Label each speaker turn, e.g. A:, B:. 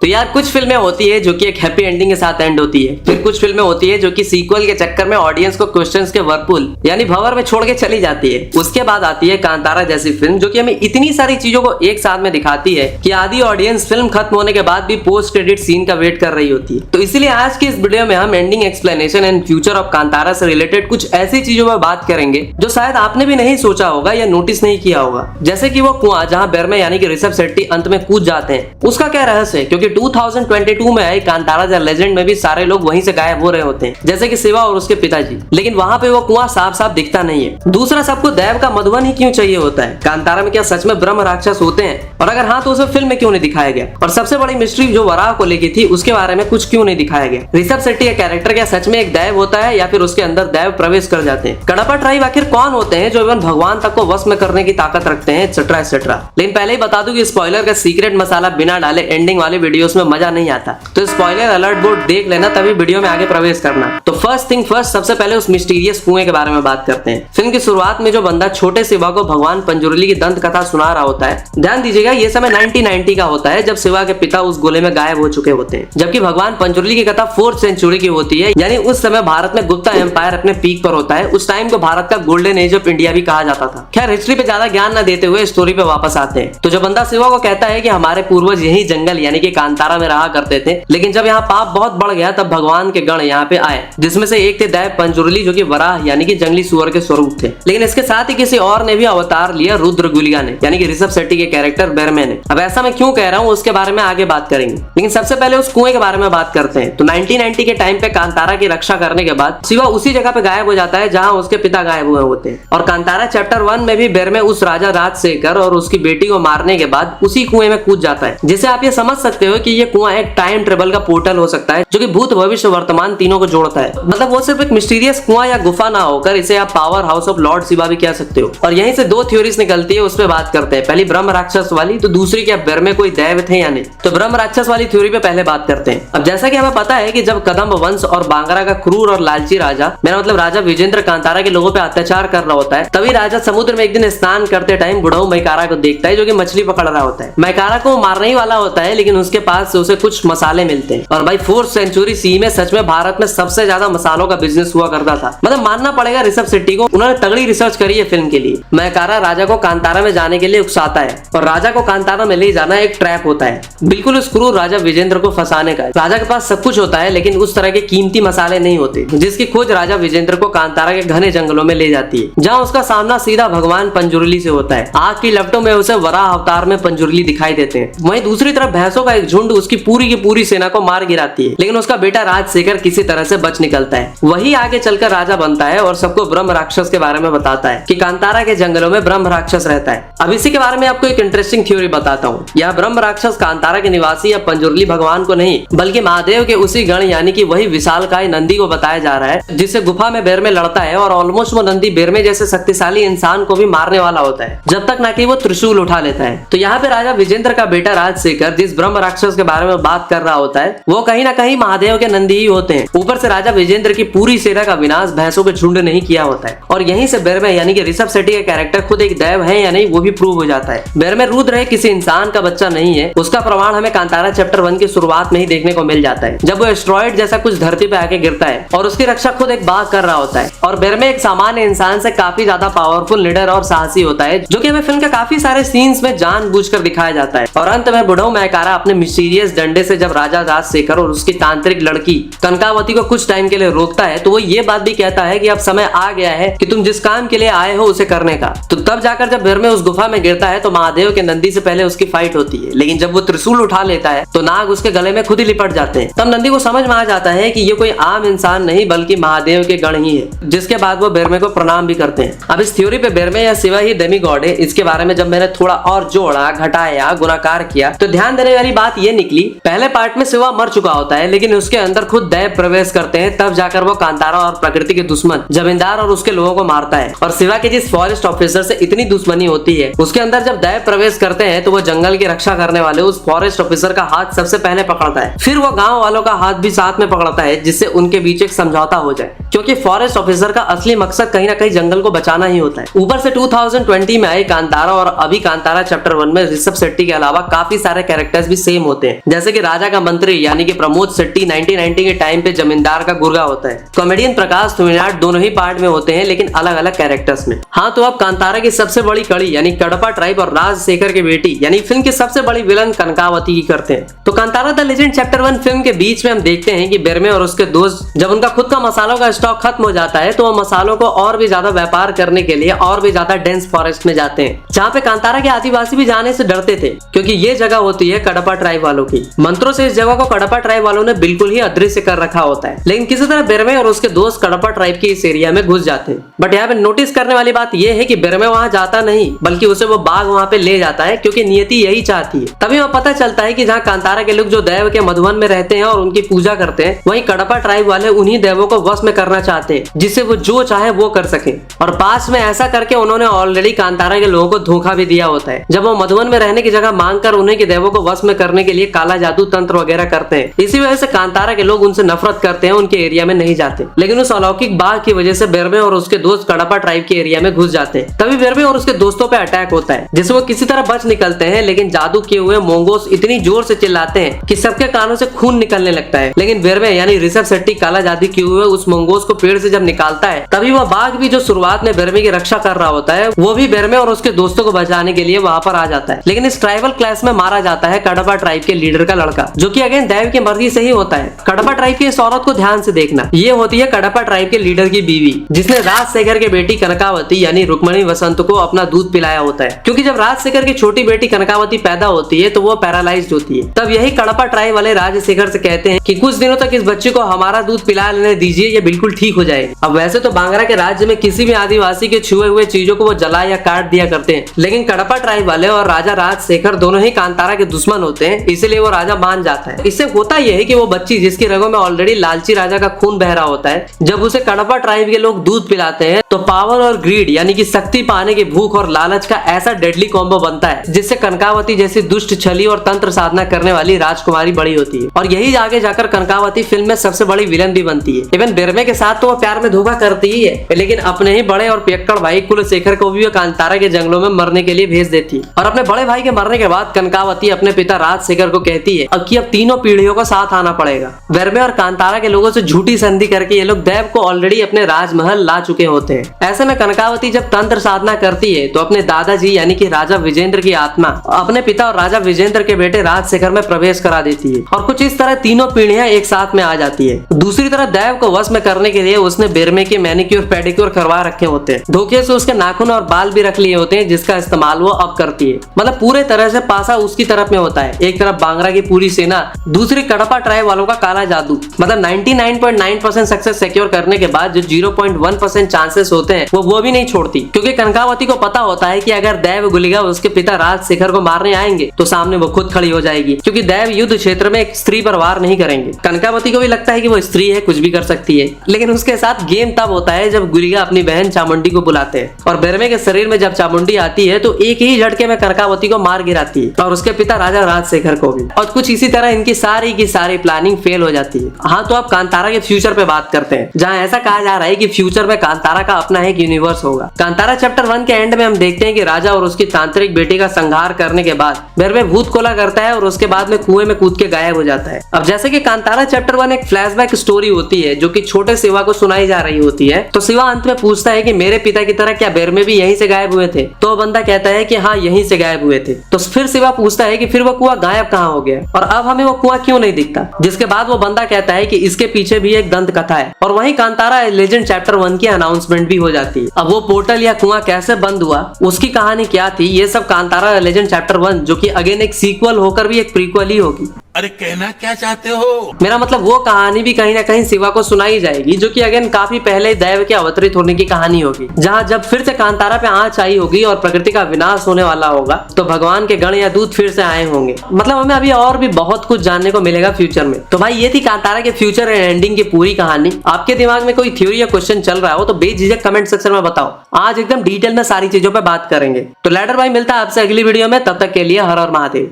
A: तो यार कुछ फिल्में होती है जो कि एक हैप्पी एंडिंग के साथ एंड होती है, फिर कुछ फिल्में होती है जो कि सीक्वल के चक्कर में ऑडियंस को क्वेश्चंस के वर्लपूल यानी भंवर में छोड़ के चली जाती है। उसके बाद आती है कांतारा जैसी फिल्म जो कि हमें इतनी सारी चीजों को एक साथ में दिखाती है कि आधी ऑडियंस फिल्म खत्म होने के बाद भी पोस्ट क्रेडिट सीन का वेट कर रही होती है। तो इसलिए आज की इस वीडियो में हम ending explanation and future of Kantara से रिलेटेड कुछ ऐसी चीजों पर बात करेंगे जो शायद आपने भी नहीं सोचा होगा या नोटिस नहीं किया होगा। जैसे कि वो कुआं जहां बेरमे यानी कि ऋषभ शेट्टी अंत में कूद जाते हैं, उसका क्या रहस्य है, क्योंकि 2022 में आई कांतारा द लेजेंड में भी सारे लोग वहीं से गायब हो रहे होते हैं, जैसे कि शिवा और उसके पिताजी, लेकिन वहां पे वो कुआं साफ साफ दिखता नहीं है। दूसरा, सबको दैव का मधुबन ही क्यों चाहिए होता है? कांतारा में क्या सच में ब्रह्म राक्षस होते हैं, और अगर हाँ तो उसे फिल्म में क्यों नहीं दिखाया गया? और सबसे बड़ी मिस्ट्री जो वराह को लेके थी उसके बारे में कुछ क्यों नहीं दिखाया गया? ऋषभ शेट्टी का कैरेक्टर क्या सच में एक दैव होता है या फिर उसके अंदर दैव प्रवेश कर जाते हैं? कडप्पा ट्राइब आखिर कौन होते हैं जो इवन भगवान तक को वश में करने की ताकत रखते हैं, एक्सेट्रा एक्सेट्रा। लेकिन पहले ही बता दूं कि स्पॉइलर का सीक्रेट मसाला बिना डाले एंडिंग वाले वीडियोस में मजा नहीं आता, तो स्पॉइलर अलर्ट बोर्ड देख लेना तभी वीडियो में आगे प्रवेश करना। तो फर्स्ट थिंग फर्स्ट, सबसे पहले उस मिस्टीरियस कुएं के बारे में बात करते हैं। फिल्म की शुरुआत में जो बंदा छोटे शिवा को भगवान पंजुर्ली की दंत कथा सुना रहा होता है, ध्यान दीजिएगा ये समय 1990 का होता है जब शिवा के पिता उस गोले में गायब हो चुके होते हैं, जबकि भगवान पंजुर्ली की कथा 4th सेंचुरी की होती है, यानी उस समय भारत में गुप्ता एम्पायर अपने पीक पर होता है। उस टाइम को भारत का गोल्डन एज ऑफ इंडिया भी कहा जाता था। खैर, हिस्ट्री पे ज्यादा ज्ञान न देते हुए स्टोरी पे वापस आते हैं। तो जो बंदा शिवा को कहता है कि हमारे पूर्वज यही जंगल यानी कि कांतारा में रहा करते थे, लेकिन जब यहाँ पाप बहुत बढ़ गया तब भगवान के गण यहाँ पे आए, जिसमें से एक थे दैव पंजुर्ली जो कि वराह यानी कि जंगली सुअर के स्वरूप थे। लेकिन इसके साथ ही किसी और ने भी अवतार लिया, रुद्र गुलिया ने, यानी कि ऋषभ शेट्टी के कैरेक्टर बेरमे ने। अब ऐसा मैं क्यों कह रहा हूँ उसके बारे में आगे बात करेंगे, लेकिन सबसे पहले उस कुएं के बारे में बात करते हैं। तो 1990 के टाइम पे कांतारा की रक्षा करने के बाद शिवा उसी जगह पे गायब हो जाता है जहाँ उसके पिता गायब हुए होते हैं। और कांतारा चैप्टर 1 में भी बेरमे उस राजा राजशेखर और उसकी बेटी को मारने के बाद उसी कुएं में कूद जाता है, जिसे आप ये समझ सकते हो कि ये कुआं एक टाइम ट्रेवल का पोर्टल हो सकता है जो कि भूत भविष्य वर्तमान तीनों को जोड़ता है। मतलब वो सिर्फ एक मिस्टीरियस कुआं या गुफा ना होकर इसे आप power house of Lord Shiva भी कह सकते हो। और यहीं से दो थ्योरीज निकलती है, उस पर बात करते हैं। पहली ब्रह्म राक्षस वाली, तो दूसरी क्या बेरमे कोई दैव थे या नहीं। तो ब्रह्म राक्षस वाली थ्योरी पे पहले बात करते हैं। अब जैसा कि हमें पता है कि जब कदम्ब वंश और बांगरा का क्रूर और लालची राजा, मेरा मतलब राजा विजेंद्र कांतारा के लोगों पे अत्याचार कर रहा होता है, तभी राजा समुद्र में एक दिन स्नान करते टाइम बुढ़ऊ मैकारा को देखता है जो कि मछली पकड़ रहा होता है। मैकारा को मारने ही वाला होता है, लेकिन उसके पास से उसे कुछ मसाले मिलते हैं। और भाई 4th सेंचुरी सी में सच में भारत में सबसे ज्यादा मसालों का बिजनेस हुआ करता था। मतलब मानना पड़ेगा ऋषभ शेट्टी को, उन्होंने तगड़ी रिसर्च करी है फिल्म के लिए। मैकारा राजा को कांतारा में जाने के लिए उकसाता है और राजा को कांतारा में ले जाना एक ट्रैप होता है, बिल्कुल उस क्रूर राजा विजेंद्र को फंसाने का। राजा के पास सब कुछ होता है लेकिन उस तरह के कीमती मसाले नहीं होते, जिसकी खोज राजा विजेंद्र को कांतारा के घने जंगलों में ले जाती है, जहाँ उसका सामना सीधा भगवान पंजुर्ली से होता है। आग की लपटों में उसे वराह अवतार में पंजुर्ली दिखाई देते हैं। वहीं दूसरी तरफ भैंसों का एक झुंड उसकी पूरी की पूरी सेना को मार गिराती है, लेकिन उसका बेटा राजशेखर किसी तरह से बच निकलता है। वही आगे चलकर राजा बनता है और सबको ब्रह्म राक्षस के बारे में बताता है कि कांतारा के जंगलों में ब्रह्म राक्षस रहता है। अब इसी के बारे में आपको एक इंटरेस्टिंग थ्योरी बताता हूँ। यह ब्रह्म राक्षस कांतारा के निवासी या पंजुर्ली भगवान को नहीं, बल्कि महादेव के उसी गण यानी कि वही विशालकाय नंदी को बताया जा रहा है, जिससे गुफा में बेरमे लड़ता है। और ऑलमोस्ट वो नंदी बेरमे जैसे शक्तिशाली इंसान को भी मारने वाला होता है, जब तक ना कि वो त्रिशूल उठा लेता है। तो यहाँ पे राजा विजेंद्र का बेटा राजशेखर जिस ब्रह्म राक्षस के बारे में बात कर रहा होता है, वो कहीं ना कहीं महादेव के नंदी ही होते हैं। ऊपर से राजा विजेंद्र की पूरी सेना का विनाश भैंसों के झुंड नहीं किया होता है। और यहीं से बेरमे यानी कि ऋषभ शेट्टी का कैरेक्टर खुद एक दैव है या नहीं वो भी प्रूव हो जाता है। बेरमे रुद्र है, किसी इंसान का बच्चा नहीं है। उसका प्रमाण हमें कांतारा चैप्टर 1 की शुरुआत में ही देखने को मिल जाता है, जब वो एस्ट्रॉइड जैसा कुछ धरती पे आके गिरता है और उसकी रक्षा खुद एक बाघ कर रहा होता है। और बेरमे एक सामान्य इंसान से काफी ज्यादा पावरफुल, निडर और साहसी होता है, जो कि हमें फिल्म के काफी सारे सीन्स में जानबूझकर दिखाया जाता है। और अंत में बुढ़ऊ मैकारा अपने मिस्टीरियस डंडे से जब राजा राजशेखर और उसकी तांत्रिक लड़की कनकावती को कुछ टाइम के लिए रोकता है, तो वो ये बात भी कहता है कि अब समय आ गया है कि तुम जिस काम के लिए आए हो उसे करने का। तो तब जाकर जब बेरमे उस गुफा में गिरता है तो महादेव के नंदी से पहले उसकी फाइट होती है, लेकिन जब वो त्रिशूल उठा लेता है तो नाग उसके गले में खुद ही लिपट जाते हैं। तब नंदी को समझ में आ जाता है कि ये कोई आम इंसान नहीं बल्कि महादेव के गण ही है, जिसके बाद वो बेरमे को प्रणाम भी करते हैं। अब इस थ्योरी पे बेरमे या शिवा ही डेमी गॉड है, इसके बारे में जब मैंने थोड़ा और जोड़ा, घटाया, गुणाकार किया तो ध्यान देने वाली बात ये निकली, पहले पार्ट में शिवा मर चुका होता है, लेकिन उसके अंदर खुद दैव प्रवेश करते हैं, तब जाकर वो कांतारा और प्रकृति के दुश्मन जमींदार और उसके लोगों को मारता है। और शिवा के जिस फॉरेस्ट ऑफिसर से इतनी दुश्मनी होती है, उसके अंदर जब दैव प्रवेश करते हैं तो वो जंगल की रक्षा करने वाले उस फॉरेस्ट ऑफिसर का हाथ सबसे पहले पकड़ता है, फिर वो गांव वालों का हाथ भी साथ में पकड़ता है, जिससे उनके बीच एक समझौता हो जाए, क्योंकि फॉरेस्ट ऑफिसर का असली मकसद कहीं ना कहीं जंगल को बचाना ही होता है। ऊपर से 2020 में आई कांतारा और अभी कांतारा चैप्टर 1 में ऋषभ शेट्टी के अलावा काफी सारे कैरेक्टर्स भी सेम होते हैं, जैसे कि राजा का मंत्री यानी कि प्रमोद शेट्टी 1990 के टाइम पे जमींदार का गुर्गा होता है। कॉमेडियन प्रकाश तुमिनाड दोनों ही पार्ट में होते हैं लेकिन अलग अलग कैरेक्टर्स में। हाँ, तो अब कांतारा की सबसे बड़ी कड़ी यानी कडपा ट्राइब और राजशेखर की बेटी यानी फिल्म की सबसे बड़ी विलन कनकावती की करते हैं। तो Kantara the legend chapter 1 film के बीच में हम देखते हैं कि बिरमे और उसके दोस्त जब उनका खुद का मसालों का स्टॉक खत्म हो जाता है तो वो मसालों को और भी ज्यादा व्यापार करने के लिए और भी ज्यादा डेंस फॉरेस्ट में जाते हैं, जहाँ पे कांतारा के आदिवासी भी जाने से डरते थे क्योंकि ये जगह होती है कडपा ट्राइब वालों की। मंत्रों से इस जगह को कडपा ट्राइब वालों ने बिल्कुल ही अदृश्य कर रखा होता है, लेकिन किसी तरह बिरमे और उसके दोस्त कडपा ट्राइब के इस एरिया में घुस जाते हैं। बट यहाँ पे नोटिस करने वाली बात यह है कि बिरमे वहां जाता नहीं बल्कि उसे वो बाघ वहां पे ले जाता है क्योंकि नियति यही चाहती है। तभी वह पता चलता है कि जहाँ कांतारा के लोग जो दैव के मधुवन में रहते हैं और उनकी पूजा करते हैं, वहीं कडपा ट्राइब वाले उन्हीं देवों को वश में करना चाहते हैं जिससे वो जो चाहे वो कर सके। और पास में ऐसा करके उन्होंने ऑलरेडी कांतारा के लोगों को धोखा भी दिया होता है जब वो मधुवन में रहने की जगह मांग कर उन्हें के देवों को वश में करने के लिए काला जादू तंत्र वगैरह करते हैं। इसी वजह से कांतारा के लोग उनसे नफरत करते हैं, उनके एरिया में नहीं जाते। लेकिन उस अलौकिक बाघ की वजह से बिरमे और उसके दोस्त कडपा ट्राइब के एरिया में घुस जाते हैं। तभी बिरमे और उसके दोस्तों पे अटैक होता है जिससे वो किसी तरह बच निकलते हैं, लेकिन जादू किए हुए मोंगोस इतनी जोर से चिल्लाते हैं कि सबके कानों से खून निकलने लगता है। लेकिन बिरमे यानी ऋषभ शेट्टी काला जादू किए हुए उस मोंगोस को पेड़ से जब निकालता है, तभी वह बाघ भी जो शुरुआत में बिरमे की रक्षा कर रहा होता है, वो भी बिरमे और उसके दोस्तों को बचाने के लिए वहां पर आ जाता है। लेकिन इस ट्राइबल क्लैश में मारा जाता है कडपा ट्राइब के लीडर का लड़का, जो कि अगेन देव की मर्जी से ही होता है। कडपा ट्राइब की इस औरत को ध्यान से देखना, ये होती है कडपा ट्राइब के लीडर की बीवी, जिसने राजशेखर के बेटी कनकावती यानी रुक्मणी वसंत को अपना दूध पिलाया होता है। क्योंकि जब राजशेखर की छोटी बेटी कनकावती पैदा होती है तो वो पैरालाइज्ड होती है। तब यही कडपा ट्राइब वाले राजशेखर से कहते हैं कि कुछ दिनों तक इस बच्चे को हमारा दूध पिला लेने दीजिए, ये बिल्कुल ठीक हो जाए। अब वैसे तो बांग्रा के राज्य में किसी भी आदिवासी के छुए हुए चीजों को वो जला या काट दिया करते हैं, लेकिन कडपा ट्राइब वाले और राजा राजशेखर दोनों ही कांतारा के दुश्मन होते हैं, इसलिए वो राजा मान जाता है। इससे होता यह है कि वो बच्ची जिसकी रगों में ऑलरेडी लालची राजा का खून बह रहा होता है, जब उसे कडपा ट्राइब के लोग दूध पिलाते हैं तो पावर और ग्रीड यानी कि शक्ति पाने की भूख और लालच का ऐसा डेडली कॉम्बो बनता है जिससे कनकावती जैसी दुष्ट छली और तंत्र साधना करने वाली राजकुमारी बड़ी होती है। और यही आगे जाकर कनकावती फिल्म में सबसे बड़ी विलन भी बनती है। इवन बिरमे के साथ तो वो प्यार में धोखा करती ही है, लेकिन अपने ही बड़े और पियक्कड़ भाई कुलशेखर को भी कांतारा के जंगलों में मरने के लिए भेज देती है। और अपने बड़े भाई के मरने के बाद कनकावती अपने पिता राजशेखर को कहती है कि अब तीनों पीढ़ियों को साथ आना पड़ेगा। बिरमे और कांतारा के लोगों से झूठी संधि करके ये लोग देव को ऑलरेडी अपने राजमहल ला चुके होते हैं। ऐसे में कनकावती जब तंत्र साधना करती है तो अपने दादाजी यानी कि राजा विजेंद्र की आत्मा अपने पिता और राजा विजेंद्र के बेटे राजशेखर में प्रवेश करा देती है और कुछ इस तरह तीनों पीढ़ियां एक साथ में आ जाती है। दूसरी तरफ देव को वश में करने के लिए उसने बिरमे के मैनिक्योर पेडिक्योर करवा रखे होते हैं। धोखे से उसके नाखून और बाल भी रख लिए होते हैं जिसका इस्तेमाल वो अब करती है। मतलब पूरे तरह से पासा उसकी तरफ में होता है। एक तरफ बांग्रा की पूरी सेना, दूसरी कडपा ट्राइब वालों का काला जादू। मतलब 99.9% सक्सेस सिक्योर करने के बाद जो 0.1% चांसेस होते हैं वो भी नहीं छोड़ती, क्योंकि कनकावती को पता होता है कि अगर देव गुलिगा उसके पिता राजशेखर को मारने आएंगे तो सामने वो खुद खड़ी हो जाएगी, क्योंकि देव युद्ध क्षेत्र में एक स्त्री पर वार नहीं करेंगे। कनकावती को भी लगता है कि वो स्त्री है, कुछ भी कर सकती है, लेकिन उसके साथ गेम तब होता है जब गुलिगा अपनी बहन चामुंडी को बुलाते हैं और बिरमे के शरीर में जब चामुंडी आती है तो एक ही झटके में कनकावती को मार गिराती है और उसके पिता राजा राजशेखर को भी। और कुछ इसी तरह इनकी सारी की सारी प्लानिंग फेल हो जाती है। हाँ, तो अब कांतारा के फ्यूचर पे बात करते हैं, जहाँ ऐसा कहा जा रहा है कि फ्यूचर में कांतारा का अपना एक यूनिवर्स होगा। कांतारा चैप्टर 1 के एंड में हम देखते हैं कि राजा और उसकी तांत्रिक बेटी का संहार करने के बाद बिरमे भूत कोला करता है और उसके बाद में कुएं में कूद के गायब हो जाता है। अब जैसे कि कांतारा चैप्टर 1 एक फ्लैशबैक स्टोरी होती है जो कि छोटे शिवा को सुनाई जा रही होती है, तो शिवा अंत में पूछता है कि मेरे पिता की तरह क्या बिरमे भी यहीं से गायब हुए थे? तो बंदा कहता है कि हाँ, यहीं से गायब हुए थे। तो फिर शिवा पूछता है कि फिर वो कुआं गायब कहाँ हो गया और अब हमें वो कुआं क्यों नहीं दिखता? जिसके बाद वो बंदा कहता है कि इसके पीछे भी एक दंत कथा है। और वहीं कांतारा लेजेंड चैप्टर 1 की अनाउंसमेंट भी हो जाती है। अब वो पोर्टल या कुआं कैसे बंद हुआ, उसकी कहानी क्या थी, ये सब कांतारा लेजेंड चैप्टर 1 जो कि अगेन एक सीक्वल होकर भी एक प्रीक्वल ही होगी।
B: अरे कहना क्या चाहते हो?
A: मेरा मतलब वो कहानी भी कहीं ना कहीं शिवा को सुनाई जाएगी, जो कि अगेन काफी पहले देव के अवतरित होने की कहानी होगी, जहाँ जब फिर से कांतारा पे आंच आई होगी और प्रकृति का विनाश होने वाला होगा तो भगवान के गण या दूत फिर से आए होंगे। मतलब हमें अभी और भी बहुत कुछ जानने को मिलेगा फ्यूचर में। तो भाई ये थी कांतारा के फ्यूचर एंड एंडिंग की पूरी कहानी। आपके दिमाग में कोई थ्योरी या क्वेश्चन चल रहा हो तो बेझिझक कमेंट सेक्शन में बताओ। आज एकदम डिटेल में सारी चीजों पर बात करेंगे। तो लैडर भाई मिलता है आपसे अगली वीडियो में, तब तक के लिए हर हर महादेव।